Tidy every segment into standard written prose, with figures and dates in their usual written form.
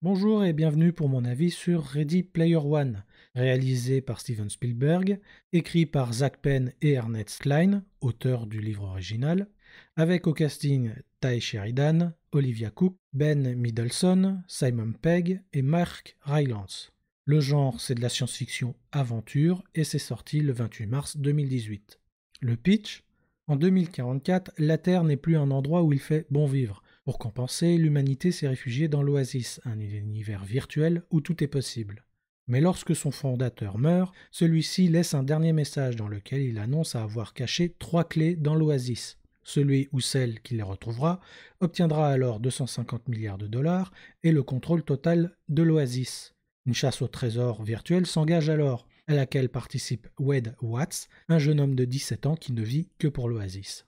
Bonjour et bienvenue pour mon avis sur Ready Player One, réalisé par Steven Spielberg, écrit par Zach Penn et Ernest Cline, auteurs du livre original, avec au casting Ty Sheridan, Olivia Cooke, Ben Mendelsohn, Simon Pegg et Mark Rylance. Le genre, c'est de la science-fiction aventure et c'est sorti le 28 mars 2018. Le pitch: en 2044, la Terre n'est plus un endroit où il fait bon vivre. Pour compenser, l'humanité s'est réfugiée dans l'Oasis, un univers virtuel où tout est possible. Mais lorsque son fondateur meurt, celui-ci laisse un dernier message dans lequel il annonce avoir caché 3 clés dans l'Oasis. Celui ou celle qui les retrouvera obtiendra alors 250 milliards de dollars et le contrôle total de l'Oasis. Une chasse au trésor virtuel s'engage alors, à laquelle participe Wade Watts, un jeune homme de 17 ans qui ne vit que pour l'Oasis.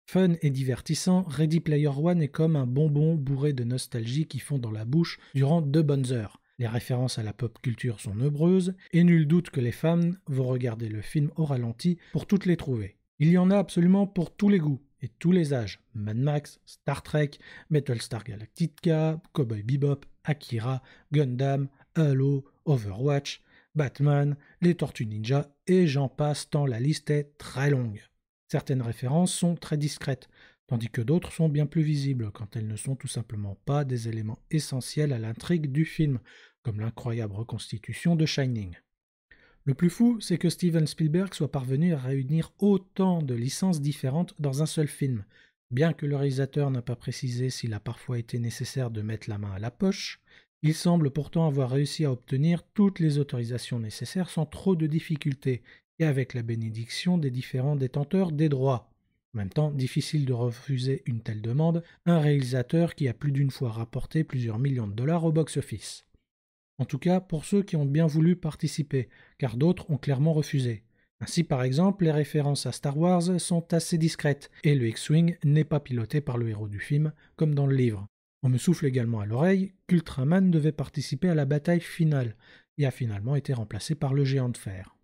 Fun et divertissant, Ready Player One est comme un bonbon bourré de nostalgie qui fond dans la bouche durant 2 bonnes heures. Les références à la pop culture sont nombreuses, et nul doute que les fans vont regarder le film au ralenti pour toutes les trouver. Il y en a absolument pour tous les goûts et tous les âges. Mad Max, Star Trek, Battlestar Galactica, Cowboy Bebop, Akira, Gundam, Halo, Overwatch, Batman, les Tortues Ninja, et j'en passe tant la liste est très longue. Certaines références sont très discrètes, tandis que d'autres sont bien plus visibles quand elles ne sont tout simplement pas des éléments essentiels à l'intrigue du film, comme l'incroyable reconstitution de Shining. Le plus fou, c'est que Steven Spielberg soit parvenu à réunir autant de licences différentes dans un seul film. Bien que le réalisateur n'a pas précisé s'il a parfois été nécessaire de mettre la main à la poche, il semble pourtant avoir réussi à obtenir toutes les autorisations nécessaires sans trop de difficultés, et avec la bénédiction des différents détenteurs des droits. En même temps, difficile de refuser une telle demande, un réalisateur qui a plus d'une fois rapporté plusieurs millions de dollars au box-office. En tout cas, pour ceux qui ont bien voulu participer, car d'autres ont clairement refusé. Ainsi, par exemple, les références à Star Wars sont assez discrètes, et le X-Wing n'est pas piloté par le héros du film, comme dans le livre. On me souffle également à l'oreille qu'Ultraman devait participer à la bataille finale, et a finalement été remplacé par le géant de fer.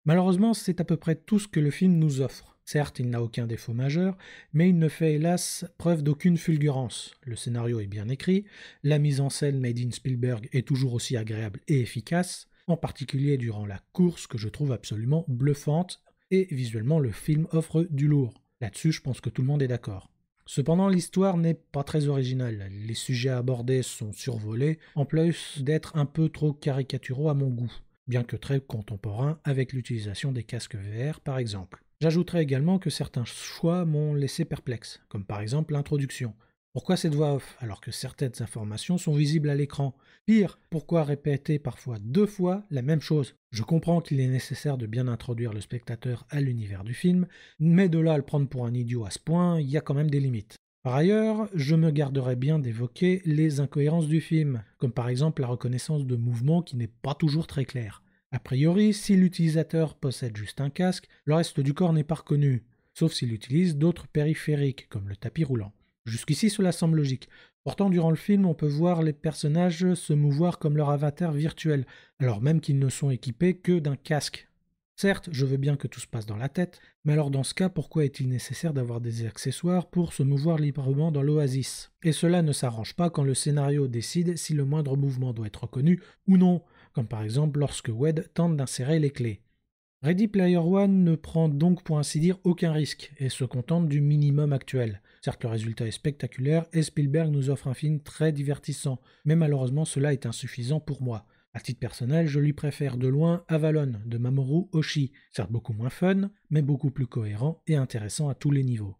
Malheureusement, c'est à peu près tout ce que le film nous offre. Certes, il n'a aucun défaut majeur, mais il ne fait hélas preuve d'aucune fulgurance. Le scénario est bien écrit, la mise en scène made in Spielberg est toujours aussi agréable et efficace, en particulier durant la course que je trouve absolument bluffante, et visuellement le film offre du lourd. Là-dessus, je pense que tout le monde est d'accord. Cependant, l'histoire n'est pas très originale. Les sujets abordés sont survolés, en plus d'être un peu trop caricaturaux à mon goût, bien que très contemporain avec l'utilisation des casques VR par exemple. J'ajouterai également que certains choix m'ont laissé perplexe, comme par exemple l'introduction. Pourquoi cette voix off alors que certaines informations sont visibles à l'écran? Pire, pourquoi répéter parfois 2 fois la même chose? Je comprends qu'il est nécessaire de bien introduire le spectateur à l'univers du film, mais de là à le prendre pour un idiot à ce point, il y a quand même des limites. Par ailleurs, je me garderai bien d'évoquer les incohérences du film, comme par exemple la reconnaissance de mouvements qui n'est pas toujours très claire. A priori, si l'utilisateur possède juste un casque, le reste du corps n'est pas reconnu, sauf s'il utilise d'autres périphériques, comme le tapis roulant. Jusqu'ici, cela semble logique. Pourtant, durant le film, on peut voir les personnages se mouvoir comme leur avatar virtuel, alors même qu'ils ne sont équipés que d'un casque. Certes, je veux bien que tout se passe dans la tête, mais alors dans ce cas, pourquoi est-il nécessaire d'avoir des accessoires pour se mouvoir librement dans l'oasis? Et cela ne s'arrange pas quand le scénario décide si le moindre mouvement doit être reconnu ou non, comme par exemple lorsque Wade tente d'insérer les clés. Ready Player One ne prend donc pour ainsi dire aucun risque et se contente du minimum actuel. Certes, le résultat est spectaculaire et Spielberg nous offre un film très divertissant, mais malheureusement cela est insuffisant pour moi. À titre personnel, je lui préfère de loin Avalon de Mamoru Oshii, certes beaucoup moins fun, mais beaucoup plus cohérent et intéressant à tous les niveaux.